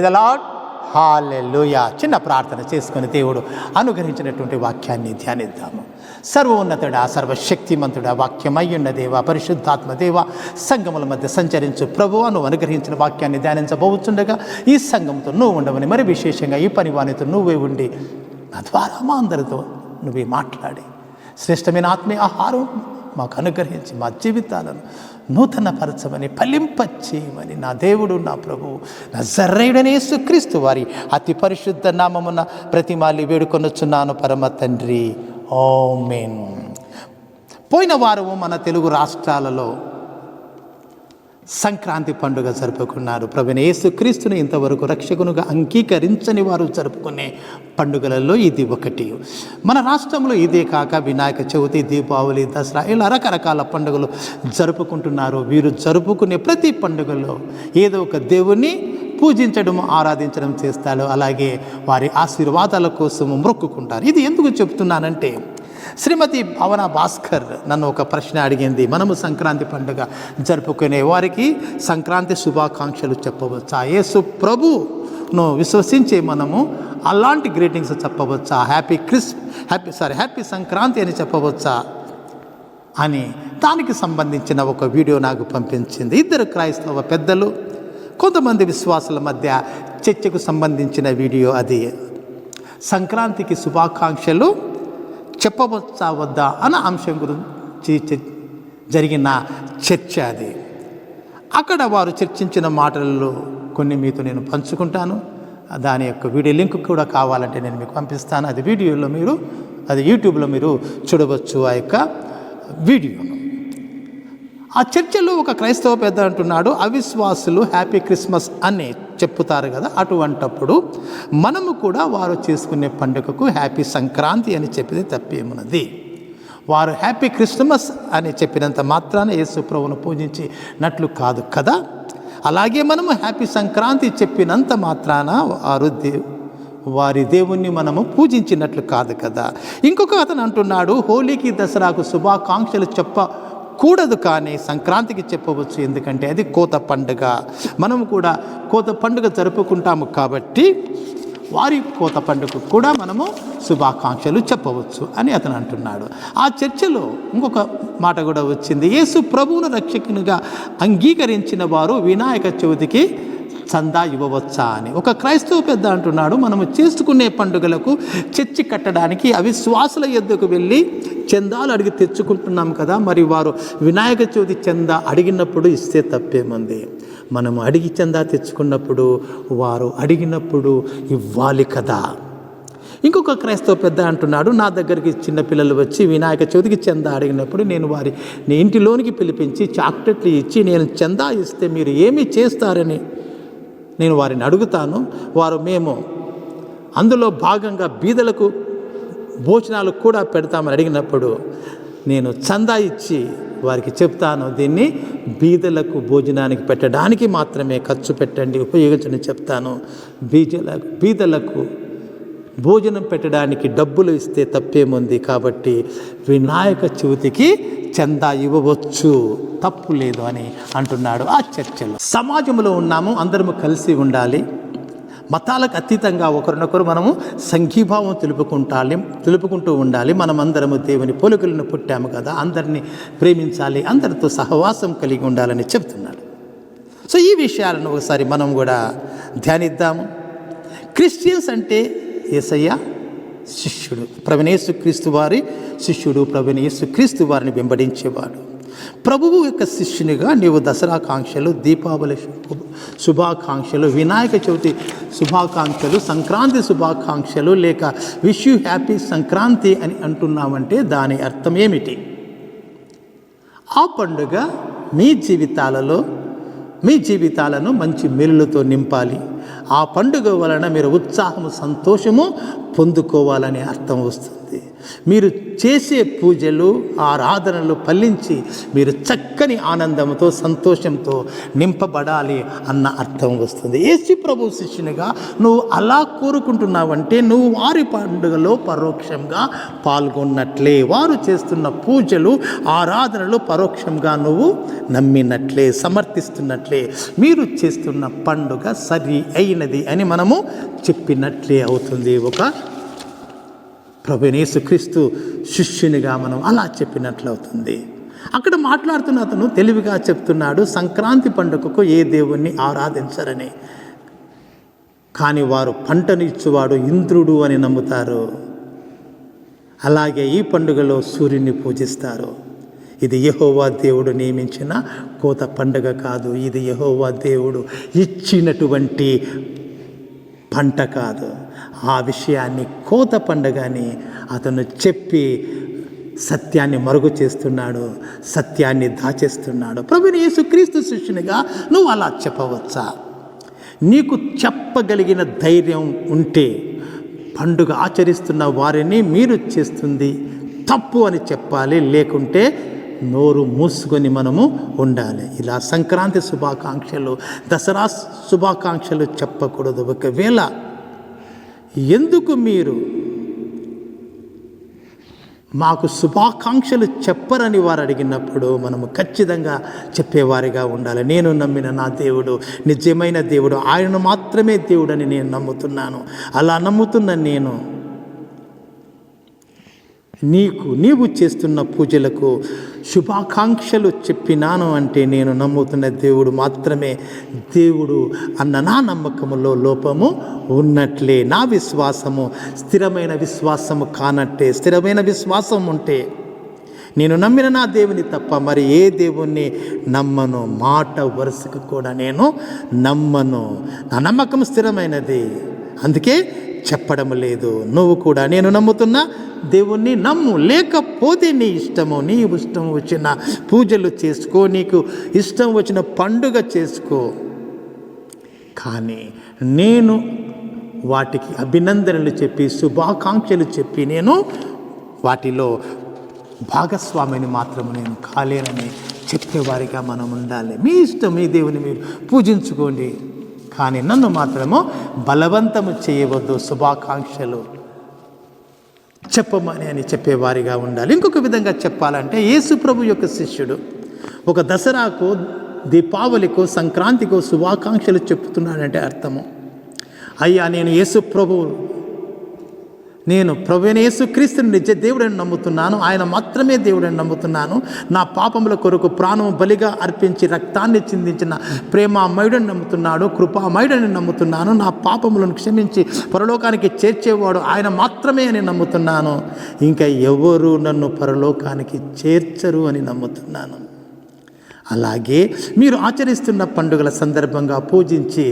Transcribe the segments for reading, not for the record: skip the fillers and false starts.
The lord. హల్లెలూయా. చిన్న ప్రార్థన చేసుకుని దేవుడు అనుగ్రహించినటువంటి వాక్యాన్ని ధ్యానిద్దాము. సర్వోన్నతుడా, సర్వశక్తిమంతుడా, వాక్యమయ్యున్న దేవ, పరిశుద్ధాత్మ దేవ, సంఘముల మధ్య సంచరించు ప్రభువా, నువ్వు అనుగ్రహించిన వాక్యాన్ని ధ్యానించబోతుండగా ఈ సంఘంతో నువ్వు ఉండవని, మరి విశేషంగా ఈ పని వానితో నువ్వే ఉండి నా ద్వారా మా అందరితో నువ్వే మాట్లాడి శ్రేష్టమైన ఆత్మీయ ఆహారం మాకు అనుగ్రహించి మా జీవితాలను నూతనపరచమని, ఫలింపచేయమని నా దేవుడు, నా ప్రభువు, నజరేయుడైన యేసుక్రీస్తు వారి అతి పరిశుద్ధ నామమున ప్రతిమాలి వేడుకొనుచున్నాను పరమ తండ్రి. ఆమేన్. పోయిన వారము మన తెలుగు రాష్ట్రాలలో సంక్రాంతి పండుగ జరుపుకున్నారు. ప్రభువైన యేసుక్రీస్తుని ఇంతవరకు రక్షకునిగా అంగీకరించని వారు జరుపుకునే పండుగలలో ఇది ఒకటి. మన రాష్ట్రంలో ఇదే కాక వినాయక చవితి, దీపావళి, దసరా ఇలా రకరకాల పండుగలు జరుపుకుంటున్నారు. వీరు జరుపుకునే ప్రతి పండుగలో ఏదో ఒక దేవుణ్ణి పూజించడం, ఆరాధించడం చేస్తారు. అలాగే వారి ఆశీర్వాదాల కోసం మొక్కుకుంటారు. ఇది ఎందుకు చెప్తున్నానంటే, శ్రీమతి భావన భాస్కర్ నన్ను ఒక ప్రశ్న అడిగింది. మనము సంక్రాంతి పండుగ జరుపుకునే వారికి సంక్రాంతి శుభాకాంక్షలు చెప్పవచ్చా? యేసు ప్రభును విశ్వసించే మనము అలాంటి గ్రీటింగ్స్ చెప్పవచ్చా? హ్యాపీ సంక్రాంతి అని చెప్పవచ్చా అని దానికి సంబంధించిన ఒక వీడియో నాకు పంపించింది. ఇద్దరు క్రైస్తవ పెద్దలు, కొంతమంది విశ్వాసుల మధ్య చర్చకు సంబంధించిన వీడియో అది. సంక్రాంతికి శుభాకాంక్షలు చెప్పవచ్చా వద్దా అన్న అంశం గురించి జరిగిన చర్చ అది. అక్కడ వారు చర్చించిన మాటలలో కొన్ని మీతో నేను పంచుకుంటాను. దాని యొక్క వీడియో లింక్ కూడా కావాలంటే నేను మీకు పంపిస్తాను. అది యూట్యూబ్లో మీరు చూడవచ్చు ఆ యొక్క వీడియోను. ఆ చర్చలో ఒక క్రైస్తవ పెద్ద అంటున్నాడు, అవిశ్వాసులు హ్యాపీ క్రిస్మస్ అని చెప్పుతారు కదా, అటువంటప్పుడు మనము కూడా వారు చేసుకునే పండుగకు హ్యాపీ సంక్రాంతి అని చెప్పితే తప్పేమున్నది? వారు హ్యాపీ క్రిస్మస్ అని చెప్పినంత మాత్రాన యేసు ప్రభువును పూజించినట్లు కాదు కదా. అలాగే మనము హ్యాపీ సంక్రాంతి చెప్పినంత మాత్రాన వారి దేవుణ్ణి మనము పూజించినట్లు కాదు కదా. ఇంకొక అతను అంటున్నాడు, హోలీకి, దసరాకు శుభాకాంక్షలు చెప్పకూడదు, కానీ సంక్రాంతికి చెప్పవచ్చు, ఎందుకంటే అది కోత పండుగ. మనము కూడా కోత పండుగ జరుపుకుంటాము కాబట్టి వారి కోత పండుగకు కూడా మనము శుభాకాంక్షలు చెప్పవచ్చు అని అతను అంటున్నాడు. ఆ చర్చలో ఇంకొక మాట కూడా వచ్చింది. యేసు ప్రభువును రక్షకునిగా అంగీకరించిన వారు వినాయక చవితికి చందా ఇవ్వవచ్చా అని. ఒక క్రైస్తవ పెద్ద అంటున్నాడు, మనము చేసుకునే పండుగలకు చర్చి కట్టడానికి అవిశ్వాసుల యొద్దకు వెళ్ళి చందాలు అడిగి తెచ్చుకుంటున్నాం కదా, మరి వారు వినాయక చవితి చందా అడిగినప్పుడు ఇస్తే తప్పేముంది? మనము అడిగి చందా తెచ్చుకున్నప్పుడు వారు అడిగినప్పుడు ఇవ్వాలి కదా. ఇంకొక క్రైస్తవ పెద్ద అంటున్నాడు, నా దగ్గరికి చిన్నపిల్లలు వచ్చి వినాయక చవితికి చందా అడిగినప్పుడు నేను వారిని ఇంటిలోనికి పిలిపించి చాక్లెట్లు ఇచ్చి నేను చందా ఇస్తే మీరు ఏమి చేస్తారని నేను వారిని అడుగుతాను. వారు మేము అందులో భాగంగా బీదలకు భోజనాలు కూడా పెడతామని అడిగినప్పుడు నేను చందా ఇచ్చి వారికి చెప్తాను, దీన్ని బీదలకు భోజనానికి పెట్టడానికి మాత్రమే ఖర్చు పెట్టండి, ఉపయోగించని చెప్తాను. బీదలకు భోజనం పెట్టడానికి డబ్బులు ఇస్తే తప్పేముంది? కాబట్టి వినాయక చవితికి చందా ఇవ్వవచ్చు, తప్పు లేదు అని అంటున్నాడు ఆ చర్చలో. సమాజంలో ఉన్నాము, అందరము కలిసి ఉండాలి, మతాలకు అతీతంగా ఒకరినొకరు మనము సంఘీభావం తెలుపుకుంటూ ఉండాలి. మనమందరము దేవుని పోలికలను పుట్టాము కదా, అందరినీ ప్రేమించాలి, అందరితో సహవాసం కలిగి ఉండాలని చెప్తున్నాడు. సో ఈ విషయాలను ఒకసారి మనం కూడా ధ్యానిద్దాము. క్రిస్టియన్స్ అంటే యేసయ్య శిష్యుడు, ప్రభువైన యేసుక్రీస్తు వారి శిష్యుడు, ప్రభువైన యేసుక్రీస్తు వారిని వెంబడించేవాడు. ప్రభువు యొక్క శిష్యునిగా నీవు దసరా కాంక్షలు, దీపావళి శుభాకాంక్షలు, వినాయక చవితి శుభాకాంక్షలు, సంక్రాంతి శుభాకాంక్షలు లేక విష్ యూ హ్యాపీ సంక్రాంతి అని అంటున్నామంటే దాని అర్థం ఏమిటి? ఆ పండుగ మీ జీవితాలను మంచి మేలులతో నింపాలి. ఆ పండుగ వలన మీరు ఉత్సాహము, సంతోషము పొందుకోవాలనే అర్థం వస్తుంది. మీరు చేసే పూజలు ఆరాధనలు ఫలించి మీరు చక్కని ఆనందంతో సంతోషంతో నింపబడాలి అన్న అర్థం వస్తుంది. యేసు ప్రభు శిష్యునిగా నువ్వు అలా కోరుకుంటున్నావంటే నువ్వు వారి పండుగలో పరోక్షంగా పాల్గొన్నట్లే, వారు చేస్తున్న పూజలు ఆరాధనలు పరోక్షంగా నువ్వు నమ్మినట్లే, సమర్థిస్తున్నట్లే, మీరు చేస్తున్న పండుగ సరి అయినది అని మనము చెప్పినట్లే అవుతుంది. ఒక ప్రభువైన యేసుక్రీస్తు శిష్యునిగా మనం అలా చెప్పినట్లు అవుతుంది. అక్కడ మాట్లాడుతున్న అతను తెలివిగా చెప్తున్నాడు, సంక్రాంతి పండుగకు ఏ దేవుణ్ణి ఆరాధించరని. కానీ వారు పంటను ఇచ్చువాడు ఇంద్రుడు అని నమ్ముతారు. అలాగే ఈ పండుగలో సూర్యుని పూజిస్తారు. ఇది యెహోవా దేవుడు నియమించిన కోత పండుగ కాదు. ఇది యెహోవా దేవుడు ఇచ్చినటువంటి పంట కాదు. ఆ విషయాన్ని కోత పండుగ అని అతను చెప్పి సత్యాన్ని మరుగు చేస్తున్నాడు, సత్యాన్ని దాచేస్తున్నాడు. ప్రభువైన యేసుక్రీస్తు శిష్యునిగా నువ్వు అలా చెప్పవచ్చా? నీకు చెప్పగలిగిన ధైర్యం ఉంటే పండుగ ఆచరిస్తున్న వారిని మీరు చేస్తుంది తప్పు అని చెప్పాలి, లేకుంటే నోరు మూసుకొని మనము ఉండాలి. ఇలా సంక్రాంతి శుభాకాంక్షలు, దసరా శుభాకాంక్షలు చెప్పకూడదు. ఒకవేళ ఎందుకు మీరు మాకు శుభాకాంక్షలు చెప్పరని వారు అడిగినప్పుడు మనము ఖచ్చితంగా చెప్పేవారిగా ఉండాలి. నేను నమ్మిన నా దేవుడు నిజమైన దేవుడు, ఆయన మాత్రమే దేవుడని నేను నమ్ముతున్నాను. అలా నమ్ముతున్న నేను నీవు చేస్తున్న పూజలకు శుభాకాంక్షలు చెప్పినాను అంటే నేను నమ్ముతున్న దేవుడు మాత్రమే దేవుడు అన్న నా నమ్మకములో లోపము ఉన్నట్లే. నా విశ్వాసము స్థిరమైన విశ్వాసము కానట్టే. స్థిరమైన విశ్వాసం ఉంటే నేను నమ్మిన నా దేవుని తప్ప మరి ఏ దేవుణ్ణి నమ్మను. మాట వరుసకు కూడా నేను నమ్మను. నా నమ్మకం స్థిరమైనది, అందుకే చెప్పడం లేదు. నువ్వు కూడా నేను నమ్ముతున్న దేవుణ్ణి నమ్ము, లేకపోతే నీ ఇష్టము, నీ ఇష్టం వచ్చిన పూజలు చేసుకో, నీకు ఇష్టం వచ్చిన పండుగ చేసుకో. కానీ నేను వాటికి అభినందనలు చెప్పి శుభాకాంక్షలు చెప్పి నేను వాటిలో భాగస్వామిని మాత్రం నేను కాలేనని చెప్పేవారిగా మనం ఉండాలి. మీ ఇష్టం, మీ దేవుని మీరు పూజించుకోండి, కానీ నన్ను మాత్రము బలవంతము చేయవద్దు, శుభాకాంక్షలు చెప్పమని అని చెప్పేవారిగా ఉండాలి. ఇంకొక విధంగా చెప్పాలంటే యేసు ప్రభు యొక్క శిష్యుడు ఒక దసరాకు, దీపావళికో, సంక్రాంతికో శుభాకాంక్షలు చెప్తున్నాడంటే అర్థము, అయ్యా నేను ప్రభువైన యేసుక్రీస్తుని నిజ దేవుడని నమ్ముతున్నాను, ఆయన మాత్రమే దేవుడని నమ్ముతున్నాను. నా పాపముల కొరకు ప్రాణము బలిగా అర్పించి రక్తాన్ని చిందించిన ప్రేమామయుడని నమ్ముతున్నాడు, కృపామయుడని నమ్ముతున్నాను. నా పాపములను క్షమించి పరలోకానికి చేర్చేవాడు ఆయన మాత్రమే అని నమ్ముతున్నాను. ఇంకా ఎవరు నన్ను పరలోకానికి చేర్చరు అని నమ్ముతున్నాను. అలాగే మీరు ఆచరిస్తున్న పండుగల సందర్భంగా పూజించి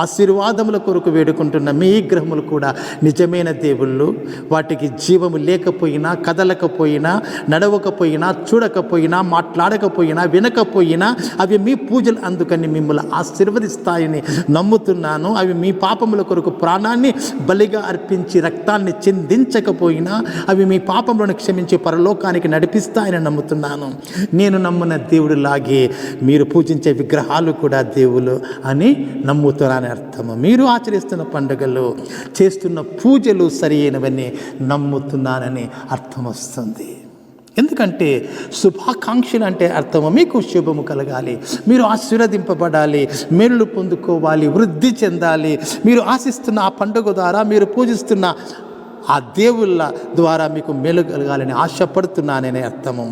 ఆశీర్వాదముల కొరకు వేడుకుంటున్న మీ విగ్రహములు కూడా నిజమైన దేవుళ్ళు. వాటికి జీవము లేకపోయినా, కదలకపోయినా, నడవకపోయినా, చూడకపోయినా, మాట్లాడకపోయినా, వినకపోయినా అవి మీ పూజలు అందుకని మిమ్మల్ని ఆశీర్వదిస్తాయని నమ్ముతున్నాను. అవి మీ పాపముల కొరకు ప్రాణాన్ని బలిగా అర్పించి రక్తాన్ని చిందించకపోయినా అవి మీ పాపములను క్షమించి పరలోకానికి నడిపిస్తాయని నమ్ముతున్నాను. నేను నమ్మిన దేవుడు లాగే మీరు పూజించే విగ్రహాలు కూడా దేవులు అని నమ్ముతున్నారని అర్థము. మీరు ఆచరిస్తున్న పండుగలు, చేస్తున్న పూజలు సరి అయినవని నమ్ముతున్నానని అర్థం వస్తుంది. ఎందుకంటే శుభాకాంక్షలు అంటే అర్థము మీకు శుభము కలగాలి, మీరు ఆశీర్వదింపబడాలి, మేలు పొందుకోవాలి, వృద్ధి చెందాలి. మీరు ఆశిస్తున్న ఆ పండుగ ద్వారా, మీరు పూజిస్తున్న ఆ దేవుళ్ళ ద్వారా మీకు మేలు కలగాలని ఆశపడుతున్నాననే అర్థము.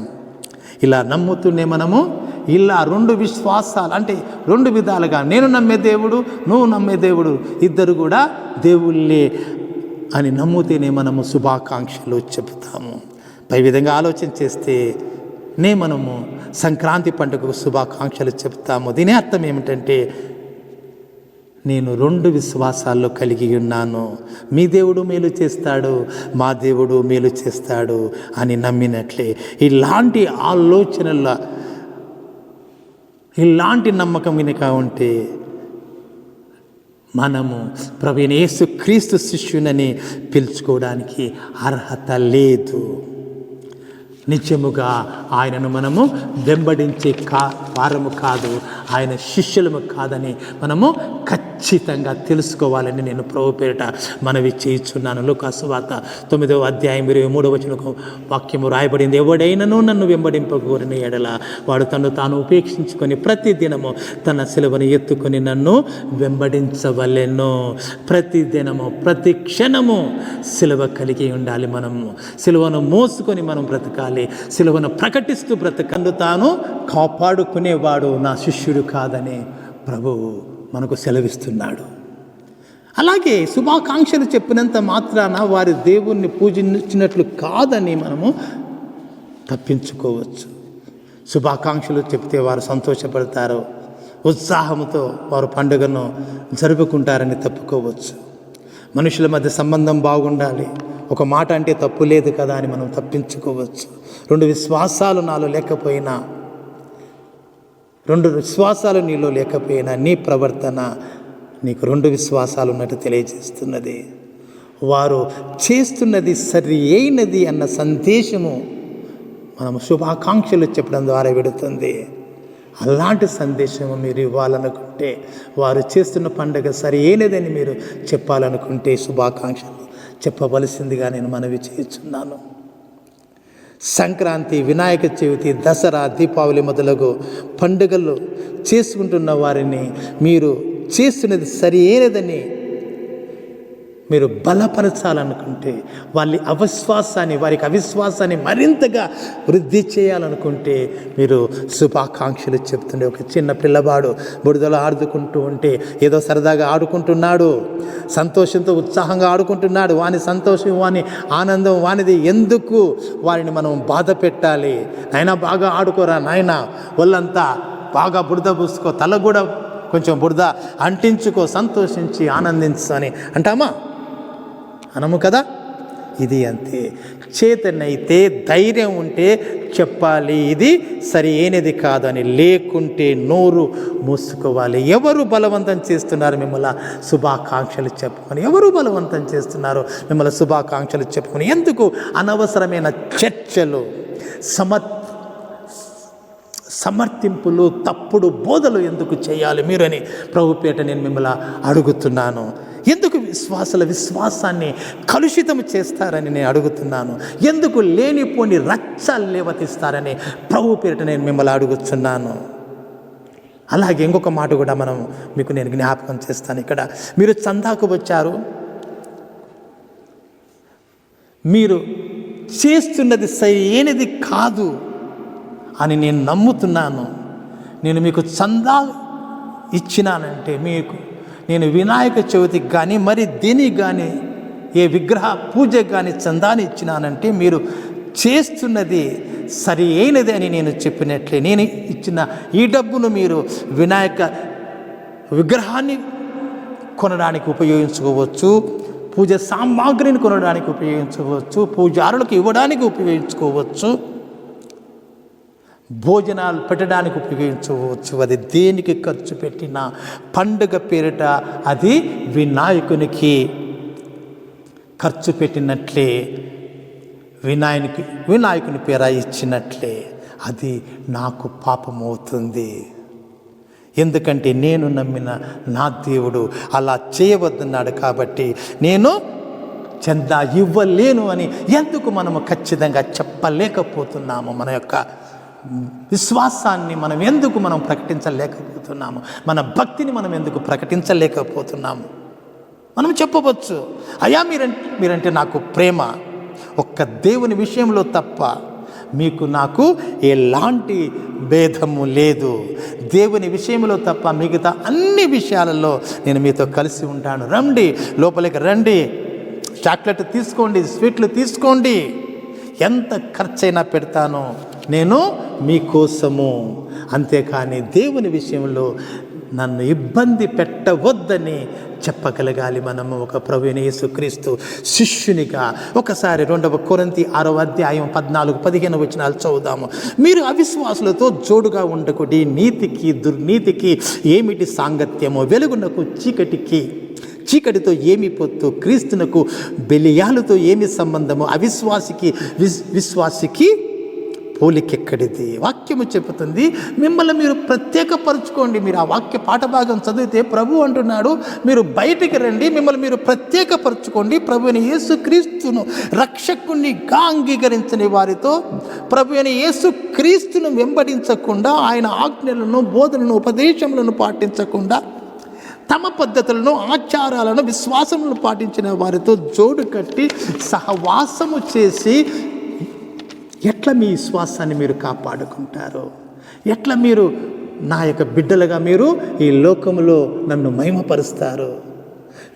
ఇలా నమ్ముతూనే మనము ఇలా రెండు విశ్వాసాలు అంటే రెండు విధాలుగా, నేను నమ్మే దేవుడు, నువ్వు నమ్మే దేవుడు, ఇద్దరు కూడా దేవుళ్ళే అని నమ్ముతేనే మనము శుభాకాంక్షలు చెబుతాము. పై విధంగా ఆలోచన చేస్తే మనము సంక్రాంతి పండుగకు శుభాకాంక్షలు చెప్తాము. దీని అర్థం ఏమిటంటే నేను రెండు విశ్వాసాల్లో కలిగి ఉన్నాను. మీ దేవుడు మేలు చేస్తాడు, మా దేవుడు మేలు చేస్తాడు అని నమ్మినట్లే. ఇలాంటి ఆలోచనల, ఇలాంటి నమ్మకం కనుక ఉంటే మనము ప్రభువైన యేసుక్రీస్తు శిష్యునని పిలుచుకోవడానికి అర్హత లేదు. నిజముగా ఆయనను మనము వెంబడించే వారము కాదు, ఆయన శిష్యులము కాదని మనము ఖచ్చితంగా తెలుసుకోవాలని నేను ప్రభు పేరిట మనవి చేయుచున్నాను. లూకాసు సువార్త 9వ అధ్యాయం 23వ వచనకు వాక్యము రాయబడింది, ఎవడైనను నన్ను వెంబడింపగోరిన ఎడల వాడు తను తాను ఉపేక్షించుకొని ప్రతి దినము తన సిలువను ఎత్తుకొని నన్ను వెంబడించవలెను. ప్రతి దినము ప్రతి క్షణము సిలువ కలిగి ఉండాలి. మనము సిలువను మోసుకొని మనం బ్రతకాలి, సిలువను ప్రకటిస్తూ బ్రతకండు తాను కాపాడుకునేవాడు నా శిష్యుడు కాదని ప్రభువు మనకు సెలవిస్తున్నాడు. అలాగే శుభాకాంక్షలు చెప్పినంత మాత్రాన వారి దేవుణ్ణి పూజించినట్లు కాదని మనము తప్పించుకోవచ్చు. శుభాకాంక్షలు చెప్తే వారు సంతోషపడతారు, ఉత్సాహంతో వారు పండుగను జరుపుకుంటారని తప్పుకోవచ్చు. మనుషుల మధ్య సంబంధం బాగుండాలి, ఒక మాట అంటే తప్పు లేదు కదా అని మనం తప్పించుకోవచ్చు. 2 విశ్వాసాలు నాలో లేకపోయినా, 2 విశ్వాసాలు నీలో లేకపోయినా నీ ప్రవర్తన నీకు 2 విశ్వాసాలు ఉన్నట్టు తెలియజేస్తున్నది. వారు చేస్తున్నది సరి అయినది అన్న సందేశము మనం శుభాకాంక్షలు చెప్పడం ద్వారా విడుతుంది. అలాంటి సందేశము మీరు ఇవ్వాలనుకుంటే, వారు చేస్తున్న పండుగ సరి అయినదని మీరు చెప్పాలనుకుంటే శుభాకాంక్షలు చెప్పవలసిందిగా నేను మనవి చేస్తున్నాను. సంక్రాంతి, వినాయక చవితి, దసరా, దీపావళి మొదలగు పండుగలు చేసుకుంటున్న వారిని మీరు చేస్తున్నది సరి అయినదని మీరు బలపరచాలనుకుంటే, వారికి అవిశ్వాసాన్ని మరింతగా వృద్ధి చేయాలనుకుంటే మీరు శుభాకాంక్షలు చెప్తుండే. ఒక చిన్న పిల్లవాడు బురదలో ఆడుకుంటూ ఉంటే, ఏదో సరదాగా ఆడుకుంటున్నాడు, సంతోషంతో ఉత్సాహంగా ఆడుకుంటున్నాడు, వాని సంతోషం వాని ఆనందం వానిది, ఎందుకు వారిని మనం బాధ పెట్టాలి? నాయనా బాగా ఆడుకోరా నాయనా, ఒళ్ళంతా బాగా బురద పూసుకో, తల కూడా కొంచెం బురద అంటించుకో, సంతోషించి ఆనందించు అని అంటామా? అనము కదా. ఇది అంతే. చేతనైతే ధైర్యం ఉంటే చెప్పాలి, ఇది సరి అయినది కాదని. లేకుంటే నోరు మూసుకోవాలి. ఎవరు బలవంతం చేస్తున్నారు మిమ్మల్ని శుభాకాంక్షలు చెప్పుకొని? ఎవరు బలవంతం చేస్తున్నారు మిమ్మల్ని శుభాకాంక్షలు చెప్పుకొని? ఎందుకు అనవసరమైన చర్చలు, సమర్థింపులు, తప్పుడు బోధలు ఎందుకు చేయాలి మీరని ప్రభుపేట నేను మిమ్మల్ని అడుగుతున్నాను. ఎందుకు విశ్వాసాన్ని కలుషితం చేస్తారని నేను అడుగుతున్నాను. ఎందుకు లేనిపోని రచ్చలు లేవతిస్తారని ప్రభు పేరిట నేను మిమ్మల్ని అడుగుతున్నాను. అలాగే ఇంకొక మాట కూడా మీకు నేను జ్ఞాపకం చేస్తాను. ఇక్కడ మీరు చందాకు వచ్చారు, మీరు చేస్తున్నది సరైనది కాదు అని నేను నమ్ముతున్నాను. నేను మీకు చందా ఇచ్చినానంటే, నేను వినాయక చవితికి కానీ మరి దేనికి కానీ, ఏ విగ్రహ పూజకు కానీ చందాని ఇచ్చినానంటే మీరు చేస్తున్నది సరి అయినది అని నేను చెప్పినట్లే. నేను ఇచ్చిన ఈ డబ్బును మీరు వినాయక విగ్రహాన్ని కొనడానికి ఉపయోగించుకోవచ్చు, పూజ సామాగ్రిని కొనడానికి ఉపయోగించుకోవచ్చు, పూజారులకు ఇవ్వడానికి ఉపయోగించుకోవచ్చు, భోజనాలు పెట్టడానికి ఉపయోగించవచ్చు. అది దేనికి ఖర్చు పెట్టినా పండుగ పేరిట అది వినాయకునికి ఖర్చు పెట్టినట్లే, వినాయకుని పేర ఇచ్చినట్లే అది నాకు పాపమవుతుంది. ఎందుకంటే నేను నమ్మిన నా దేవుడు అలా చేయవద్దన్నాడు. కాబట్టి నేను చందా ఇవ్వలేను అని ఎందుకు మనము ఖచ్చితంగా చెప్పలేకపోతున్నాము? మన యొక్క విశ్వాసాన్ని మనం ప్రకటించలేకపోతున్నాము? మన భక్తిని మనం ఎందుకు ప్రకటించలేకపోతున్నాము? మనం చెప్పవచ్చు, అయ్యా మీరంటే నాకు ప్రేమ, ఒక్క దేవుని విషయంలో తప్ప నాకు ఎలాంటి భేదము లేదు, దేవుని విషయంలో తప్ప మిగతా అన్ని విషయాలలో నేను మీతో కలిసి ఉంటాను, రండి లోపలికి రండి, చాక్లెట్ తీసుకోండి, స్వీట్లు తీసుకోండి, ఎంత ఖర్చైనా పెడతాను నేను మీకోసము. అంతేకాని దేవుని విషయంలో నన్ను ఇబ్బంది పెట్టవద్దని చెప్పగలగాలి మనము ఒక ప్రభువైన యేసుక్రీస్తు శిష్యునిగా. ఒకసారి 2వ కొరింథీ 6వ అధ్యాయం 14-15 వచనాలు చదువుదాము. మీరు అవిశ్వాసులతో జోడుగా ఉండకుడి, నీతికి దుర్నీతికి ఏమిటి సాంగత్యము, వెలుగునకు చీకటికి చీకటితో ఏమి పొత్తు, క్రీస్తునకు బెలియాలతో ఏమి సంబంధము, అవిశ్వాసికి విశ్వాసికి పోలికెక్కడిది. వాక్యము చెబుతుంది, మిమ్మల్ని మీరు ప్రత్యేకపరచుకోండి. మీరు ఆ వాక్య పాఠభాగం చదివితే ప్రభు అంటున్నాడు, మీరు బయటికి రండి, మిమ్మల్ని మీరు ప్రత్యేకపరచుకోండి. ప్రభువైన యేసు క్రీస్తును రక్షకునిగా అంగీకరించని వారితో, ప్రభువైన యేసు క్రీస్తును వెంబడించకుండా, ఆయన ఆజ్ఞలను, బోధనను, ఉపదేశములను పాటించకుండా, తమ పద్ధతులను, ఆచారాలను, విశ్వాసములను పాటించిన వారితో జోడు కట్టి సహవాసము చేసి ఎట్లా మీ విశ్వాసాన్ని మీరు కాపాడుకుంటారు? ఎట్లా మీరు నా యొక్క బిడ్డలుగా మీరు ఈ లోకంలో నన్ను మహిమపరుస్తారు?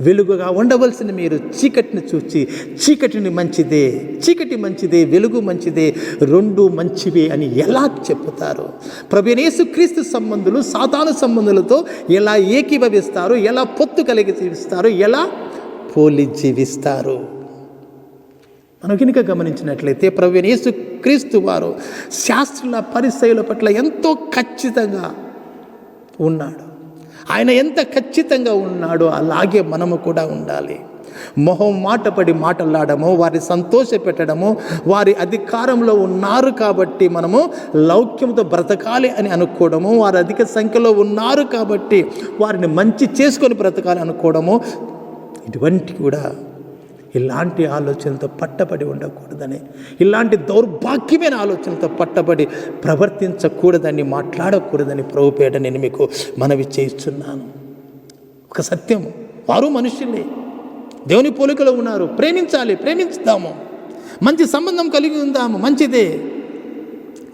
వెలుగుగా ఉండవలసిన మీరు చీకటిని చూచి, చీకటిని మంచిదే, చీకటి మంచిదే, వెలుగు మంచిదే, రెండు మంచివే అని ఎలా చెప్పుతారు? ప్రభువైన యేసుక్రీస్తు సంబంధులు సాతాను సంబంధులతో ఎలా ఏకీభవిస్తారు? ఎలా పొత్తు కలిగి జీవిస్తారు? ఎలా పోలి జీవిస్తారు? మనం కనుక గమనించినట్లయితే ప్రభువైన యేసుక్రీస్తు వారు శాస్త్రుల పరిసయ్యుల పట్ల ఎంతో ఖచ్చితంగా ఉన్నాడు. ఆయన ఎంత ఖచ్చితంగా ఉన్నాడో అలాగే మనము కూడా ఉండాలి. మొహం మాటపడి మాటలాడము, వారి సంతోష పెట్టడము, వారి అధికారంలో ఉన్నారు కాబట్టి మనము లౌక్యంతో బ్రతకాలి అని అనుకోవడము, వారు అధిక సంఖ్యలో ఉన్నారు కాబట్టి వారిని మంచి చేసుకొని బ్రతకాలి అనుకోవడము, ఇటువంటి కూడా ఇలాంటి ఆలోచనలతో పట్టబడి ఉండకూడదని, ఇలాంటి దౌర్భాగ్యమైన ఆలోచనలతో పట్టబడి ప్రవర్తించకూడదని, మాట్లాడకూడదని ప్రభుపేట నేను మీకు మనవి చేస్తున్నాను. ఒక సత్యం, వారు మనుషులే, దేవుని పోలికలో ఉన్నారు. ప్రేమించాలి, ప్రేమించుదాము, మంచి సంబంధం కలిగి ఉందాము, మంచిదే,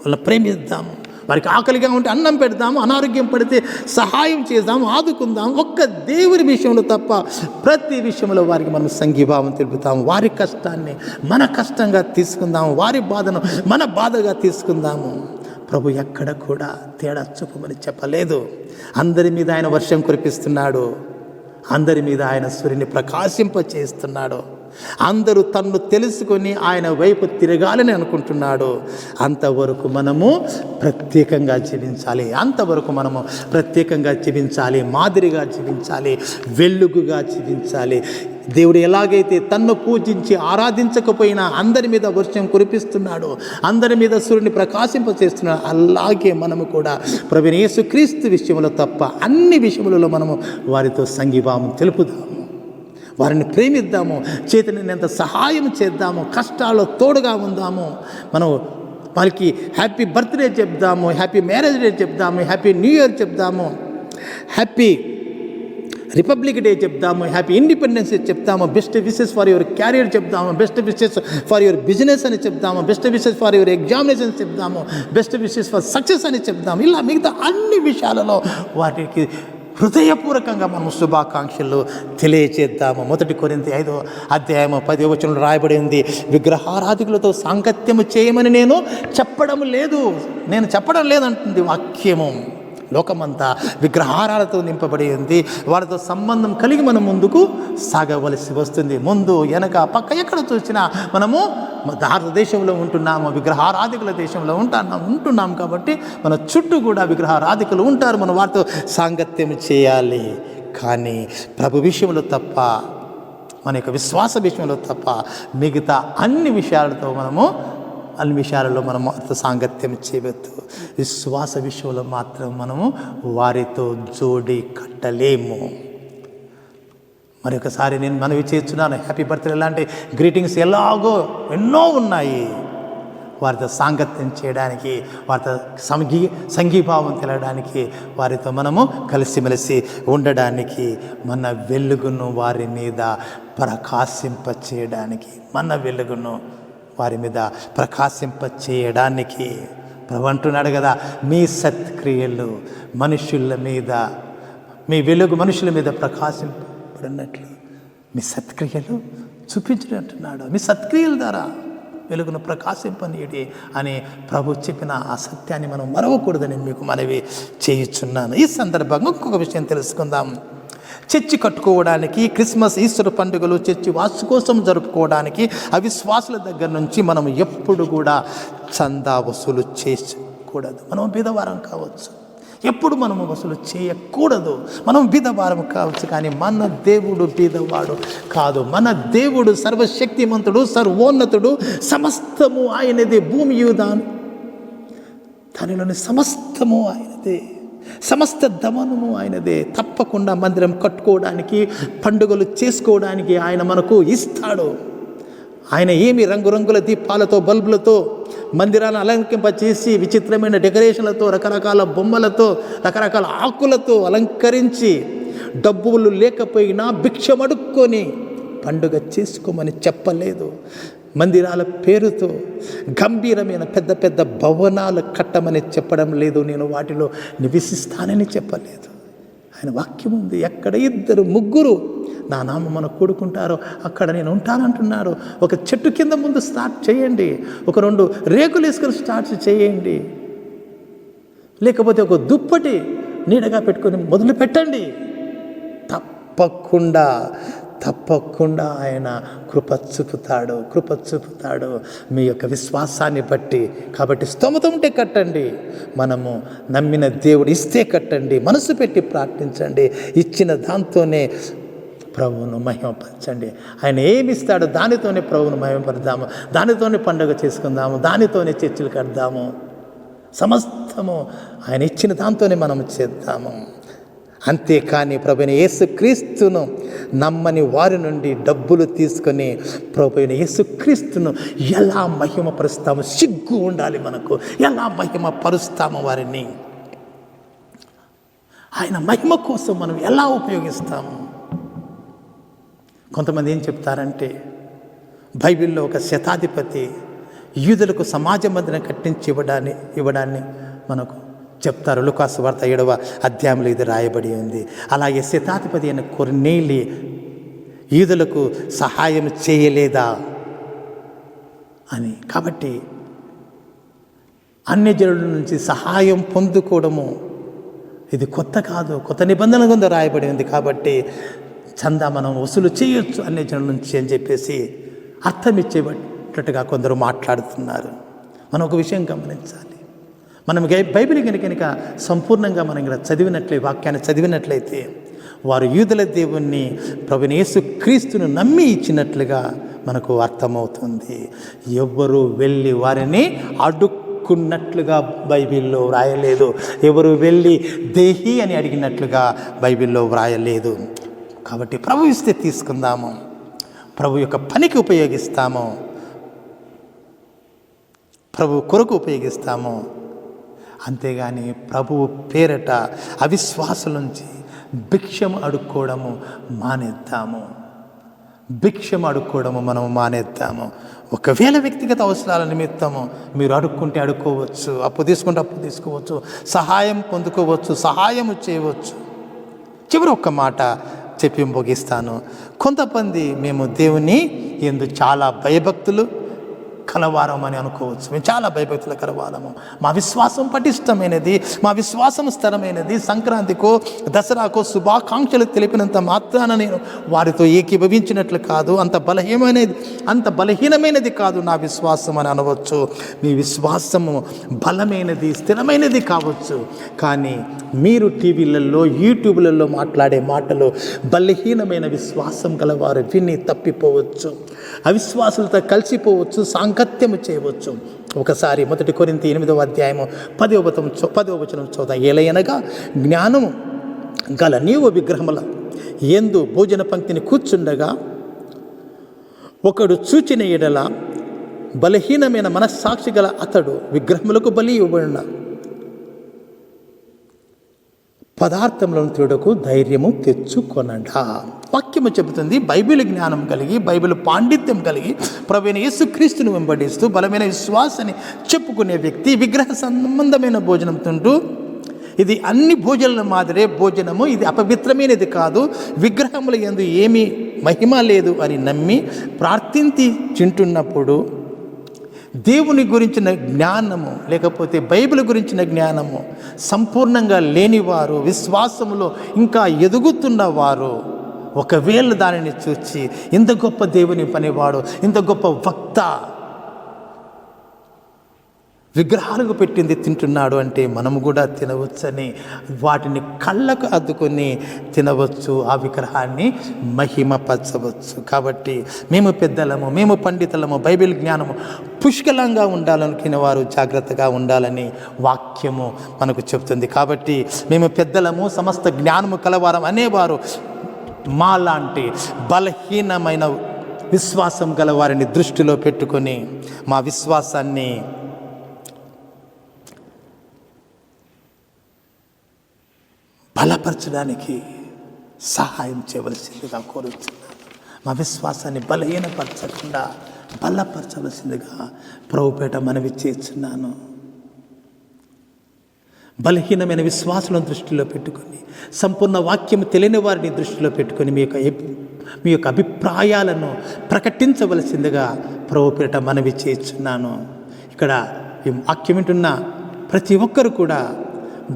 వాళ్ళని ప్రేమిద్దాము. వారికి ఆకలిగా ఉంటే అన్నం పెడదాము, అనారోగ్యం పడితే సహాయం చేద్దాము, ఆదుకుందాము. ఒక్క దేవుని విషయంలో తప్ప ప్రతి విషయంలో వారికి మనం సంఘీభావం తెలుపుతాము. వారి కష్టాన్ని మన కష్టంగా తీసుకుందాము, వారి బాధను మన బాధగా తీసుకుందాము. ప్రభు ఎక్కడ కూడా తేడా చూపమని చెప్పలేదు. అందరి మీద ఆయన వర్షం కురిపిస్తున్నాడు, అందరి మీద ఆయన సూర్యుని ప్రకాశింపచేస్తున్నాడు. అందరూ తన్ను తెలుసుకొని ఆయన వైపు తిరగాలని అనుకుంటున్నాడు. అంతవరకు మనము ప్రత్యేకంగా జీవించాలి, అంతవరకు మనము ప్రత్యేకంగా జీవించాలి, మాదిరిగా జీవించాలి, వెలుగుగా జీవించాలి. దేవుడు ఎలాగైతే తన్ను పూజించి ఆరాధించకపోయినా అందరి మీద వర్షం కురిపిస్తున్నాడు, అందరి మీద సూర్యుని ప్రకాశింపచేస్తున్నాడు, అలాగే మనము కూడా ప్రభువైన యేసుక్రీస్తు విషయంలో తప్ప అన్ని విషయములలో మనము వారితో సంఘీభావం తెలుపుదాము, వారిని ప్రేమిద్దాము, చేతనైనంత సహాయం చేద్దాము, కష్టాల్లో తోడుగా ఉందాము. మనం వారికి హ్యాపీ బర్త్డే చెప్దాము, హ్యాపీ మ్యారేజ్ డే చెప్దాము, హ్యాపీ న్యూ ఇయర్ చెప్దాము, హ్యాపీ రిపబ్లిక్ డే చెప్దాము, హ్యాపీ ఇండిపెండెన్స్ డే చెప్తాము, best wishes for your career చెప్దాము, best wishes for your business అని చెప్దాము, best wishes for your examinations చెప్దాము, బెస్ట్ విషెస్ ఫర్ సక్సెస్ అని చెప్దాము. ఇలా మిగతా అన్ని విషయాలలో వాటికి హృదయపూర్వకంగా మనం శుభాకాంక్షలు తెలియచేద్దాము. 1 కొరింథీ 5:10 రాయబడి ఉంది, విగ్రహారాధికులతో సాంగత్యము చేయమని నేను చెప్పడం లేదంటుంది వాక్యము. లోకమంతా విగ్రహారాలతో నింపబడి ఉంది. వారితో సంబంధం కలిగి మనం ముందుకు సాగవలసి వస్తుంది. ముందు వెనక పక్క ఎక్కడ చూసినా మనము భారతదేశంలో ఉంటున్నాము, విగ్రహారాధికుల దేశంలో ఉంటున్నాం కాబట్టి మన చుట్టూ కూడా విగ్రహారాధికులు ఉంటారు. మనం వారితో సాంగత్యం చేయాలి. కానీ ప్రభు విషయంలో తప్ప, మన యొక్క విశ్వాస విషయంలో తప్ప మిగతా అన్ని విషయాలలో మనము వారితో సాంగత్యం చేయవద్దు. విశ్వాస విషయంలో మాత్రం మనము వారితో జోడి కట్టలేము. మరొకసారి నేను మనవి చేస్తున్నాను, హ్యాపీ బర్త్డే లాంటి గ్రీటింగ్స్ ఎలాగో ఎన్నో ఉన్నాయి. వారితో సాంగత్యం చేయడానికి, వారితో సంఘీభావం తెలడానికి, వారితో మనము కలిసిమెలిసి ఉండడానికి, మన వెలుగును వారి మీద ప్రకాశింపచేయడానికి, వారి మీద ప్రకాశింపచేయడానికి ప్రభు అంటున్నాడు కదా, మీ సత్క్రియలు మనుషుల మీద, మీ వెలుగు మనుషుల మీద ప్రకాశింపబడినట్లు మీ సత్క్రియలు చూపించినట్టున్నాడు. మీ సత్క్రియల ద్వారా వెలుగును ప్రకాశింపనీయడి అని ప్రభు చెప్పిన ఆ సత్యాన్ని మనం మరవకూడదని మీకు మనవి చేయుచున్నాను. ఈ సందర్భంగా ఇంకొక విషయం తెలుసుకుందాం. చర్చి కట్టుకోవడానికి, క్రిస్మస్, ఈస్టర్ పండుగలు చర్చి వాసు కోసం జరుపుకోవడానికి అవిశ్వాసుల దగ్గర నుంచి మనం ఎప్పుడు కూడా చందా వసూలు చేయకూడదు. మనం బీదవారం కావచ్చు, ఎప్పుడు మనము వసూలు చేయకూడదు. మనం బీదవారము కావచ్చు, కానీ మన దేవుడు బీదవాడు కాదు. మన దేవుడు సర్వశక్తిమంతుడు, సర్వోన్నతుడు, సమస్తము ఆయనదే. భూమి దానిలోని సమస్తము ఆయనదే, సమస్త దమనము ఆయనదే. తప్పకుండా మందిరం కట్టుకోవడానికి, పండుగలు చేసుకోవడానికి ఆయన మనకు ఇస్తాడు. ఆయన ఏమి రంగురంగుల దీపాలతో, బల్బులతో మందిరాలను అలంకరింపచేసి, విచిత్రమైన డెకరేషన్లతో, రకరకాల బొమ్మలతో, రకరకాల ఆకులతో అలంకరించి, డబ్బులు లేకపోయినా భిక్షమడుక్కొని పండుగ చేసుకోమని చెప్పలేదు. మందిరాల పేరుతో గంభీరమైన పెద్ద పెద్ద భవనాలు కట్టమని చెప్పడం లేదు. నేను వాటిలో నివసిస్తానని చెప్పలేదు. ఆయన వాక్యం ఉంది, ఎక్కడ 2, 3 నా నామమున కూడుకుంటారో అక్కడ నేను ఉంటానంటున్నాడు. ఒక చెట్టు కింద ముందు స్టార్ట్ చేయండి, ఒక 2 రేకులు వేసుకొని స్టార్ట్ చేయండి, లేకపోతే ఒక దుప్పటి నీడగా పెట్టుకొని మొదలు పెట్టండి. తప్పకుండా ఆయన కృప చూపుతాడు మీ యొక్క విశ్వాసాన్ని బట్టి. కాబట్టి స్తోమత ఉంటే కట్టండి, మనము నమ్మిన దేవుడు ఇస్తే కట్టండి, మనసు పెట్టి ప్రార్థించండి. ఇచ్చిన దాంతోనే ప్రభువును మహిమపరచండి. ఆయన ఏమిస్తాడో దానితోనే ప్రభువును మహిమపరదాము, దానితోనే పండుగ చేసుకుందాము, దానితోనే చర్చలు కడదాము. సమస్తము ఆయన ఇచ్చిన దాంతోనే మనం చేద్దాము. అంతేకాని ప్రభువైన యేసుక్రీస్తును నమ్మని వారి నుండి డబ్బులు తీసుకొని ప్రభువైన యేసుక్రీస్తును ఎలా మహిమపరుస్తాము? సిగ్గు ఉండాలి మనకు. ఎలా మహిమపరుస్తాము వారిని? ఆయన మహిమ కోసం మనం ఎలా ఉపయోగిస్తాము? కొంతమంది ఏం చెప్తారంటే, బైబిల్లో ఒక శతాధిపతి యూదులకు సమాజ మందిరం కట్టించి ఇవ్వడాన్ని మనకు చెప్తారు. లూకాసు వార్త 7వ అధ్యాయంలో ఇది రాయబడి ఉంది. అలాగే శతాధిపతి అయిన కొర్నేలి యూదులకు సహాయం చేయలేదా అని. కాబట్టి అన్యజనుల నుంచి సహాయం పొందుకోవడము ఇది కొత్త కాదు, కొత్త నిబంధన కింద రాయబడి ఉంది. కాబట్టి చందా మనం వసూలు చేయొచ్చు అన్యజనుల నుంచి అని చెప్పేసి అర్థం ఇచ్చేటట్టుగా కొందరు మాట్లాడుతున్నారు. మనం ఒక విషయం గమనించాలి. మనం బైబిల్ కనుక సంపూర్ణంగా మనం ఇక్కడ వాక్యాన్ని చదివినట్లయితే, వారు యూదుల దేవుణ్ణి ప్రభువైన యేసుక్రీస్తును నమ్మి ఇచ్చినట్లుగా మనకు అర్థమవుతుంది. ఎవ్వరూ వెళ్ళి వారిని అడుక్కున్నట్లుగా బైబిల్లో వ్రాయలేదు. ఎవరు వెళ్ళి దేహి అని అడిగినట్లుగా బైబిల్లో వ్రాయలేదు. కాబట్టి ప్రభు ఇస్తే తీసుకుందాము, ప్రభు యొక్క పనికి ఉపయోగిస్తాము, ప్రభు కొరకు ఉపయోగిస్తాము. అంతేగాని ప్రభువు పేరట అవిశ్వాసం నుంచి భిక్షం అడుక్కోవడము మానేద్దాము. ఒకవేళ వ్యక్తిగత అవసరాల నిమిత్తము మీరు అడుక్కుంటే అడుక్కోవచ్చు, అప్పు తీసుకుంటే అప్పు తీసుకోవచ్చు, సహాయం పొందుకోవచ్చు, సహాయము చేయవచ్చు. చివరి ఒక్క మాట చెప్పి ముగిస్తాను. కొంతమంది మేము దేవుని యందు చాలా భయభక్తులు కలవారం అని అనుకోవచ్చు. మేము చాలా భయభక్తుల కలవారము, మా విశ్వాసం పటిష్టమైనది, మా విశ్వాసం స్థిరమైనది. సంక్రాంతికో దసరాకో శుభాకాంక్షలు తెలిపినంత మాత్రాన నేను వారితో ఏకీభవించినట్లు కాదు. అంత బలహీనమైనది కాదు నా విశ్వాసం అని అనవచ్చు. మీ విశ్వాసము బలమైనది, స్థిరమైనది కావచ్చు, కానీ మీరు టీవీలలో, యూట్యూబ్లలో మాట్లాడే మాటలు బలహీనమైన విశ్వాసం గలవారు విని తప్పిపోవచ్చు, అవిశ్వాసులతో కలిసిపోవచ్చు, సాంగత్యము చేయవచ్చు. ఒకసారి 1 కొరింథీ 8వ అధ్యాయము 10వ వచనం చదువుతాం. ఏలయనగా జ్ఞానము గల నీవు విగ్రహముల యందు భోజన పంక్తిని కూర్చుండగా ఒకడు చూచిన ఎడల బలహీనమైన మనస్సాక్షి గల అతడు విగ్రహములకు బలి ఇవ్వబడిన పదార్థములను తిరుడకు ధైర్యము తెచ్చుకొనడా. వాక్యము చెబుతుంది, బైబిల్ జ్ఞానం కలిగి, బైబిల్ పాండిత్యం కలిగి, ప్రభువైన యేసుక్రీస్తును వెంబడిస్తూ బలమైన విశ్వాసాన్ని చెప్పుకునే వ్యక్తి విగ్రహ సంబంధమైన భోజనం తింటూ, ఇది అన్ని భోజనాల మాదిరే భోజనము, ఇది అపవిత్రమైనది కాదు, విగ్రహముల యందు ఏమీ మహిమ లేదు అని నమ్మి ప్రార్థించి తింటున్నప్పుడు దేవుని గురించిన జ్ఞానము లేకపోతే బైబిల్ గురించిన జ్ఞానము సంపూర్ణంగా లేనివారు, విశ్వాసములో ఇంకా ఎదుగుతున్నవారు ఒకవేళ దానిని చూచి ఇంత గొప్ప దేవుని పనివాడు, ఇంత గొప్ప వక్త, విగ్రహాలకు పెట్టింది తింటున్నాడు అంటే మనము కూడా తినవచ్చని వాటిని కళ్ళకు అద్దుకొని తినవచ్చు, ఆ విగ్రహాన్ని మహిమపరచవచ్చు. కాబట్టి మేము పెద్దలము, మేము పండితులము, బైబిల్ జ్ఞానము పుష్కలంగా ఉండాలనుకునే వారు జాగ్రత్తగా ఉండాలని వాక్యము మనకు చెప్తుంది. కాబట్టి మేము పెద్దలము, సమస్త జ్ఞానము కలవారం అనేవారు మాలాంటి బలహీనమైన విశ్వాసం గల వారిని దృష్టిలో పెట్టుకొని మా విశ్వాసాన్ని బలపరచడానికి సహాయం చేయవలసిందిగా కోరుతున్నాను. మా విశ్వాసాన్ని బలహీనపరచకుండా బలపరచవలసిందిగా ప్రభుపేట మనవి చేస్తున్నాను. బలహీనమైన విశ్వాసాలను దృష్టిలో పెట్టుకొని, సంపూర్ణ వాక్యం తెలియని వారిని దృష్టిలో పెట్టుకొని మీ యొక్క అభిప్రాయాలను ప్రకటించవలసిందిగా ప్రభుపేట మనవి చేస్తున్నాను. ఇక్కడ ఈ వాక్యం వింటున్న ప్రతి ఒక్కరు కూడా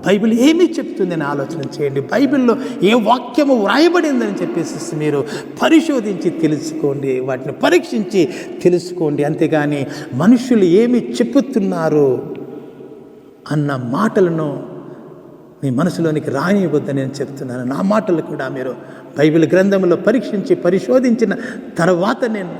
బైబిల్ ఏమి చెప్తుందని ఆలోచన చేయండి. బైబిల్లో ఏ వాక్యము వ్రాయబడిందని చెప్పేసి మీరు పరిశోధించి తెలుసుకోండి, వాటిని పరీక్షించి తెలుసుకోండి. అంతేగాని మనుషులు ఏమి చెప్పుతున్నారు అన్న మాటలను మీ మనసులోనికి రానివ్వద్దని నేను చెప్తున్నాను. నా మాటలు కూడా మీరు బైబిల్ గ్రంథంలో పరీక్షించి పరిశోధించిన తర్వాత నేను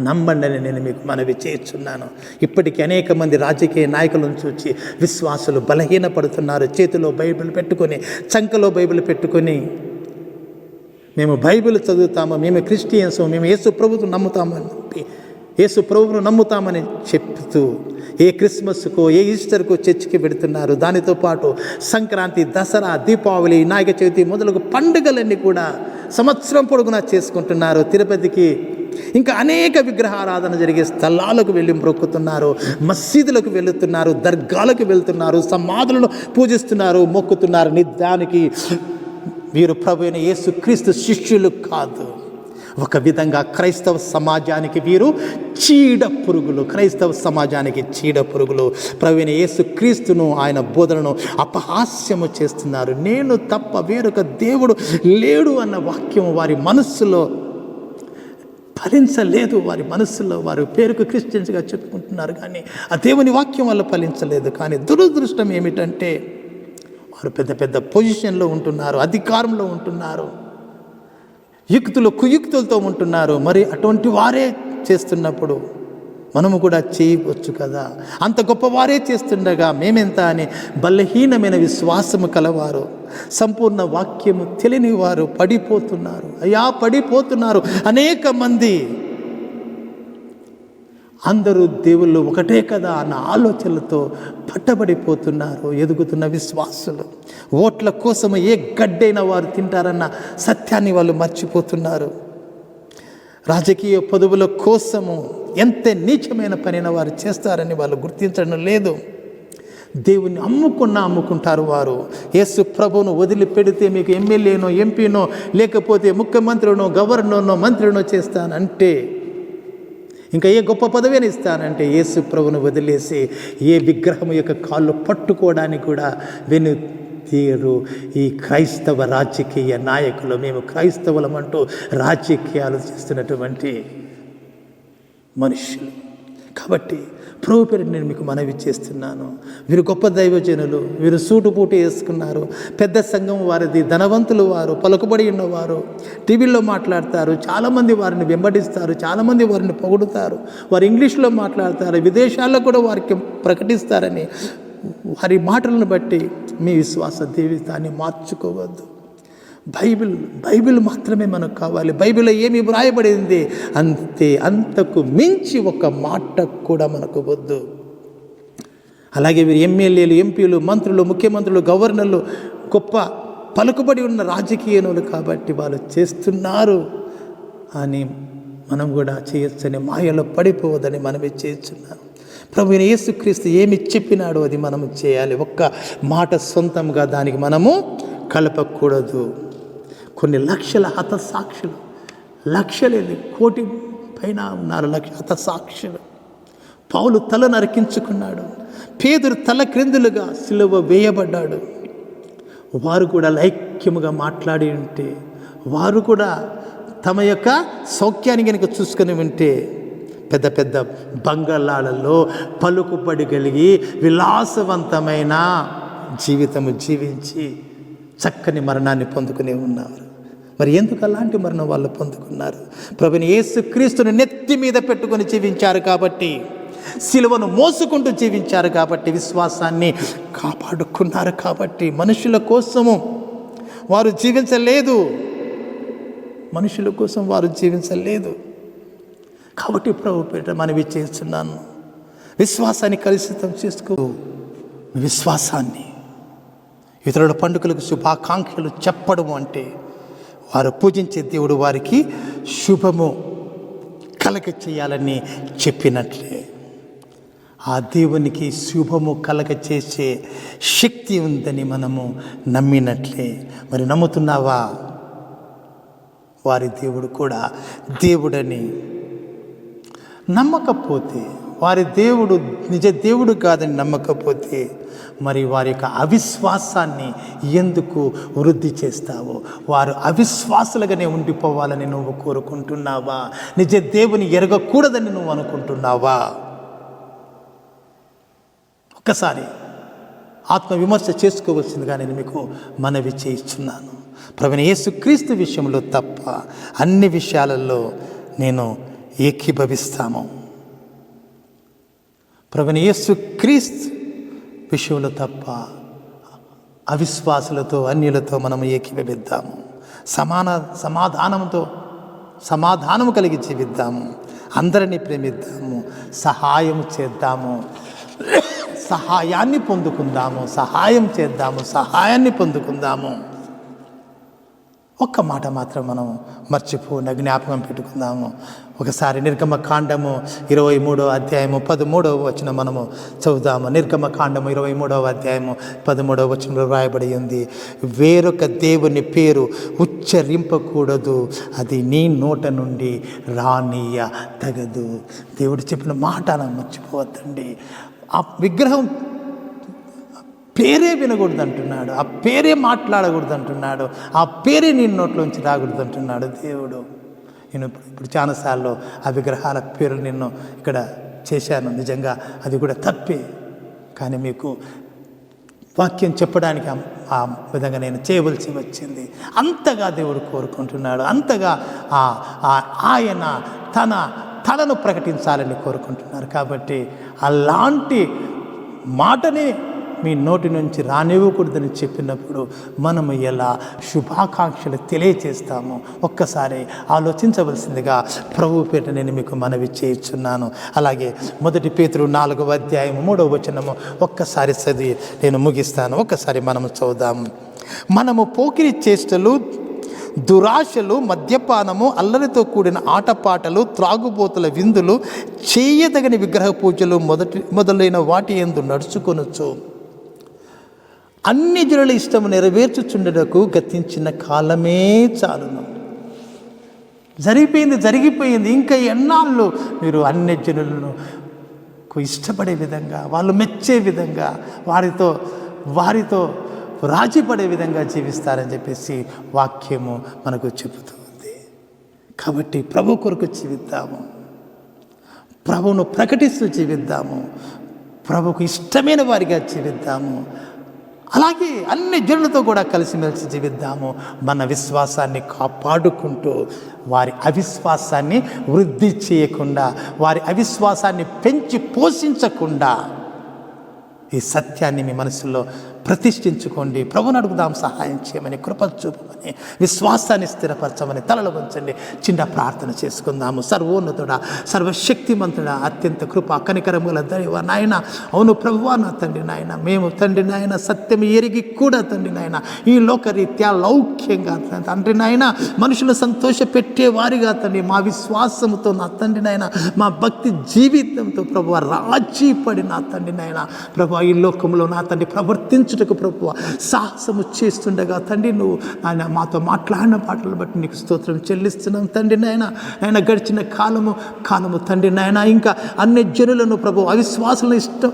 నమ్మండి అని నేను మీకు మనవి చేస్తున్నాను. ఇప్పటికీ అనేక మంది రాజకీయ నాయకులను చూసి విశ్వాసులు బలహీనపడుతున్నారు. చేతిలో బైబిల్ పెట్టుకొని, చంకలో బైబిల్ పెట్టుకొని మేము బైబిల్ చదువుతాము, మేము క్రిస్టియన్స్, మేము యేసు ప్రభువును నమ్ముతామని యేసు ప్రభువును నమ్ముతామని చెప్తూ ఏ క్రిస్మస్కో ఏ ఈస్టర్కో చర్చికి పెడుతున్నారు. దానితో పాటు సంక్రాంతి, దసరా, దీపావళి, వినాయక చవితి మొదలగు పండుగలన్నీ కూడా సంవత్సరం పొడుగునా చేసుకుంటున్నారు. తిరుపతికి ఇంకా అనేక విగ్రహారాధన జరిగే స్థలాలకు వెళ్ళి మొక్కుతున్నారు, మసీదులకు వెళుతున్నారు, దర్గాలకు వెళ్తున్నారు, సమాధులను పూజిస్తున్నారు, మొక్కుతున్నారు. నిజానికి వీరు ప్రభు అయిన యేసుక్రీస్తు శిష్యులు కాదు. ఒక విధంగా క్రైస్తవ సమాజానికి వీరు చీడ పురుగులు, క్రైస్తవ సమాజానికి చీడ పురుగులు. ప్రభు అయిన యేసుక్రీస్తును, ఆయన బోధనను అపహాస్యము చేస్తున్నారు. నేను తప్ప వేరొక దేవుడు లేడు అన్న వాక్యం వారి మనస్సులో ఫలించలేదు. వారి మనస్సులో వారి పేరుకు క్రిస్టియన్స్గా చెప్పుకుంటున్నారు, కానీ ఆ దేవుని వాక్యం వల్ల ఫలించలేదు. కానీ దురదృష్టం ఏమిటంటే వారు పెద్ద పెద్ద పొజిషన్లో ఉంటున్నారు, అధికారంలో ఉంటున్నారు, కుయుక్తులతో ఉంటున్నారు. మరి అటువంటి వారే చేస్తున్నప్పుడు మనము కూడా చేయవచ్చు కదా. అంత గొప్పవారే చేస్తుండగా మేమెంత అని బలహీనమైన విశ్వాసము కలవారు, సంపూర్ణ వాక్యము తెలియని వారు పడిపోతున్నారు. అయ్యా పడిపోతున్నారు అనేక మంది. అందరూ దేవుళ్ళు ఒకటే కదా అన్న ఆలోచనలతో పట్టబడిపోతున్నారు ఎదుగుతున్న విశ్వాసులు. ఓట్ల కోసము ఏ గడ్డైన వారు తింటారన్న సత్యాన్ని వాళ్ళు మర్చిపోతున్నారు. రాజకీయ పదవుల కోసము ఎంత నీచమైన పనిన వారు చేస్తారని వాళ్ళు గుర్తించడం లేదు. దేవుణ్ణి అమ్ముకుంటారు వారు. యేసు ప్రభువును వదిలిపెడితే మీకు ఎమ్మెల్యేనో, ఎంపీనో, లేకపోతే ముఖ్యమంత్రినో, గవర్నర్నో, మంత్రినో చేస్తానంటే, ఇంకా ఏ గొప్ప పదవిని ఇస్తానంటే యేసు ప్రభువును వదిలేసి ఏ విగ్రహం యొక్క కాళ్ళు పట్టుకోవడానికి కూడా తీరు ఈ క్రైస్తవ రాజకీయ నాయకులు. మేము క్రైస్తవులమంటూ రాజకీయాలు చేస్తున్నటువంటి మనుషులు. కాబట్టి ప్రభు పేరు నేను మీకు మనవి చేస్తున్నాను. వీరు గొప్ప దైవజనులు, వీరు సూటుపూటు వేసుకున్నారు, పెద్ద సంఘం వారిది, ధనవంతులు వారు, పలుకుబడి ఉన్నవారు, టీవీల్లో మాట్లాడతారు, చాలామంది వారిని వెంబడిస్తారు, చాలామంది వారిని పొగుడుతారు, వారు ఇంగ్లీష్లో మాట్లాడతారు, విదేశాల్లో కూడా వారికి ప్రకటిస్తారని వారి మాటలను బట్టి మీ విశ్వాస జీవితాన్ని మార్చుకోవద్దు. బైబిల్ మాత్రమే మనకు కావాలి. బైబిల్లో ఏమి వ్రాయబడింది అంతే, అంతకు మించి ఒక మాట కూడా మనకు వద్దు. అలాగే వీరు ఎమ్మెల్యేలు, ఎంపీలు, మంత్రులు, ముఖ్యమంత్రులు, గవర్నర్లు గొప్ప పలుకుబడి ఉన్న రాజకీయనులు కాబట్టి వాళ్ళు చేస్తున్నారు అని మనం కూడా చేయొచ్చని మాయలో పడిపోవద్దని మనమే చేస్తున్నాం. ప్రభు యేసుక్రీస్తు ఏమి చెప్పినాడో అది మనము చేయాలి. ఒక్క మాట సొంతంగా దానికి మనము కలపకూడదు. కొన్ని లక్షల హతసాక్షులు, లక్షలేని కోటి పైన ఉన్నారు హతసాక్షులు. పౌలు తల నరికించుకున్నాడు, పేతురు తల క్రిందులుగా సిలువ వేయబడ్డాడు. వారు కూడా ఐక్యముగా మాట్లాడి ఉంటే, వారు కూడా తమ యొక్క సౌఖ్యాన్ని కనుక చూసుకొని ఉంటే పెద్ద పెద్ద బంగళాలలో పలుకుబడి కలిగి విలాసవంతమైన జీవితము జీవించి చక్కని మరణాన్ని పొందుకునే ఉన్నారు. మరి ఎందుకు అలాంటి మరణం వాళ్ళు పొందుకున్నారు? ప్రభువైన యేసుక్రీస్తుని నెత్తి మీద పెట్టుకొని జీవించారు కాబట్టి, సిలువను మోసుకుంటూ జీవించారు కాబట్టి, విశ్వాసాన్ని కాపాడుకున్నారు కాబట్టి. మనుషుల కోసము వారు జీవించలేదు, మనుషుల కోసం వారు జీవించలేదు. కాబట్టి ప్రభు పేరిట మనవి చేస్తున్నాను, విశ్వాసాన్ని కలుషితం చేసుకో. విశ్వాసాన్ని ఇతరుల పండుగలకు శుభాకాంక్షలు చెప్పడం అంటే వారు పూజించే దేవుడు వారికి శుభము కలగ చేయాలని చెప్పినట్లే, ఆ దేవునికి శుభము కలగ చేసే శక్తి ఉందని మనము నమ్మినట్లే. మరి నమ్ముతున్నావా? వారి దేవుడు కూడా దేవుడని నమ్మకపోతే, వారి దేవుడు నిజ దేవుడు కాదని నమ్మకపోతే, మరి వారి యొక్క అవిశ్వాసాన్ని ఎందుకు వృద్ధి చేస్తావో? వారు అవిశ్వాసులుగానే ఉండిపోవాలని నువ్వు కోరుకుంటున్నావా? నిజ దేవుని ఎరగకూడదని నువ్వు అనుకుంటున్నావా? ఒక్కసారి ఆత్మవిమర్శ చేసుకోవలసిందిగా నేను మీకు మనవి చేయిస్తున్నాను. ప్రభువైన యేసుక్రీస్తు విషయంలో తప్ప అన్ని విషయాలలో నేను ఏకీభవిస్తాము. ప్రభువైన యేసుక్రీస్తు విషయంలో తప్ప అవిశ్వాసులతో అన్యులతో మనము ఏకీభవిద్దాము. సమాధానము కలిగి జీవిద్దాము. అందరినీ ప్రేమిద్దాము, సహాయం చేద్దాము, సహాయాన్ని పొందుకుందాము, సహాయం చేద్దాము, సహాయాన్ని పొందుకుందాము. ఒక్క మాట మాత్రం మనం మర్చిపోకుండా జ్ఞాపకం పెట్టుకుందాము. ఒకసారి నిర్గమకాండము 23వ అధ్యాయము 13వ వచనం మనము చదువుదాము. నిర్గమకాండము 23వ అధ్యాయము 13వ వచనంలో రాయబడి ఉంది, వేరొక దేవుని పేరు ఉచ్చరింపకూడదు, అది నీ నోట నుండి రానీయ తగదు. దేవుడు చెప్పిన మాట మర్చిపోవద్దండి. ఆ విగ్రహం పేరే వినకూడదు అంటున్నాడు, ఆ పేరే మాట్లాడకూడదు అంటున్నాడు, ఆ పేరే నీ నోట్లోంచి రాకూడదు అంటున్నాడు దేవుడు. నేను ఇప్పుడు చాలాసార్లు ఆ విగ్రహాల పేరు నిన్ను ఇక్కడ చేశాను, నిజంగా అది కూడా తప్పే. కానీ మీకు వాక్యం చెప్పడానికి ఆ విధంగా నేను చేయవలసి వచ్చింది. అంతగా దేవుడు కోరుకుంటున్నాడు, అంతగా ఆయన తనను ప్రకటించాలని కోరుకుంటున్నారు. కాబట్టి అలాంటి మాటని మీ నోటి నుంచి రానివ్వకూడదని చెప్పినప్పుడు మనము ఎలా శుభాకాంక్షలు తెలియచేస్తాము? ఒక్కసారి ఆలోచించవలసిందిగా ప్రభు పేరిట నేను మీకు మనవి చేయుచున్నాను. అలాగే 1 పేతురు 4వ అధ్యాయము 3వ వచనము ఒక్కసారి చదివి నేను ముగిస్తాను. ఒక్కసారి మనము చదువుదాము. మనము పోకిరి చేష్టలు, దురాశలు, మద్యపానము, అల్లరితో కూడిన ఆటపాటలు, త్రాగుబోతుల విందులు, చేయదగని విగ్రహ పూజలు మొదలైన వాటి యందు నడుచుకొనొచ్చు. అన్ని జనుల ఇష్టము నెరవేర్చుచుండుటకు గతించిన కాలమే చాలును. జరిగిపోయింది. ఇంకా ఎన్నాళ్ళు మీరు అన్ని జనులను ఇష్టపడే విధంగా, వాళ్ళు మెచ్చే విధంగా, వారితో రాజీపడే విధంగా జీవిస్తారని చెప్పేసి వాక్యము మనకు చెబుతుంది. కాబట్టి ప్రభు కొరకు జీవిద్దాము, ప్రభువును ప్రకటిస్తూ జీవిద్దాము, ప్రభుకు ఇష్టమైన వారిగా జీవిద్దాము. అలాగే అన్ని జనులతో కూడా కలిసిమెలిసి జీవిద్దాము. మన విశ్వాసాన్ని కాపాడుకుంటూ వారి అవిశ్వాసాన్ని వృద్ధి చేయకుండా, వారి అవిశ్వాసాన్ని పెంచి పోషించకుండా ఈ సత్యాన్ని మీ మనసులో ప్రతిష్ఠించుకోండి. ప్రభువుని అడుగుదాం, సహాయం చేయమని, కృప చూపమని, విశ్వాసాన్ని స్థిరపరచమని. తలలు వంచండి, చిన్న ప్రార్థన చేసుకుందాము. సర్వోన్నతుడా, సర్వశక్తిమంతుడా, అత్యంత కృప కనికరము గల దైవ నాయన, అవును ప్రభువా నా తండ్రి నాయన, మేము తండ్రి నాయన సత్యం ఎరిగి కూడా తండ్రి నాయన ఈ లోకరీత్యా లౌక్యంగా తండ్రి నాయన మనుషులు సంతోష పెట్టేవారిగా తండ్రి మా విశ్వాసముతో నా తండ్రి నాయన, మా భక్తి జీవితంతో ప్రభువా రాజీ పడి నా తండ్రి నాయన ప్రభువా ఈ లోకంలో నా తండ్రి ప్రవర్తించుటకు ప్రభువా సాహసము చేస్తుండగా తండ్రి నువ్వు ఆయన మాతో మాట్లాడిన పాటలు బట్టి నీకు స్తోత్రం చెల్లిస్తున్నాం తండ్రి నాయన. ఆయన గడిచిన కాలము తండ్రి నాయన ఇంకా అన్ని జనులను ప్రభు అవిశ్వాసాలను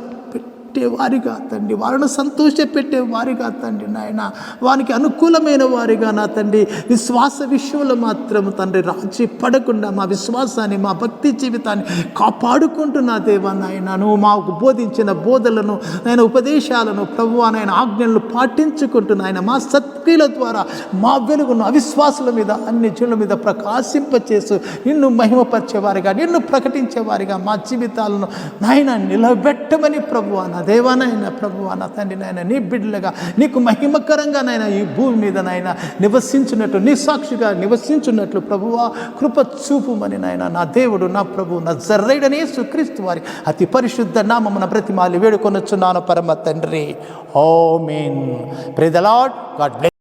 వారిగా తండ్రి, వారిని సంతోషపెట్టే వారిగా తండ్రి నాయన, వారికి అనుకూలమైన వారిగా నా తండ్రి, విశ్వాస విషయంలో మాత్రం తండ్రి రాజీ పడకుండా మా విశ్వాసాన్ని, మా భక్తి జీవితాన్ని కాపాడుకుంటూ నా దేవా నాయన, నువ్వు మాకు బోధించిన బోధలను నాయన, ఉపదేశాలను ప్రభువా నాయన, ఆజ్ఞలను పాటించుకుంటూ నాయన, మా సత్క్రియల ద్వారా మా వెలుగును అవిశ్వాసుల మీద, అన్ని జనుల మీద ప్రకాశింపచేస్తూ నిన్ను మహిమపరిచేవారిగా, నిన్ను ప్రకటించేవారిగా మా జీవితాలను నాయన నిలబెట్టమని ప్రభువా నా దేవా నాయన, ప్రభువా నా తండ్రి నాయన, నీ బిడ్డలుగా నీకు మహిమకరంగా నాయన ఈ భూమి మీద నాయన నివసించున్నట్లు, నీ సాక్షిగా నివసించున్నట్లు ప్రభువా కృప చూపుమని నాయన, నా దేవుడు, నా ప్రభు, నజరేయుడైన యేసుక్రీస్తు వారి అతి పరిశుద్ధ నామమున బ్రతిమాలి వేడుకొనుచున్నాను పరమ తండ్రి. ఆమేన్. Praise the Lord. God bless.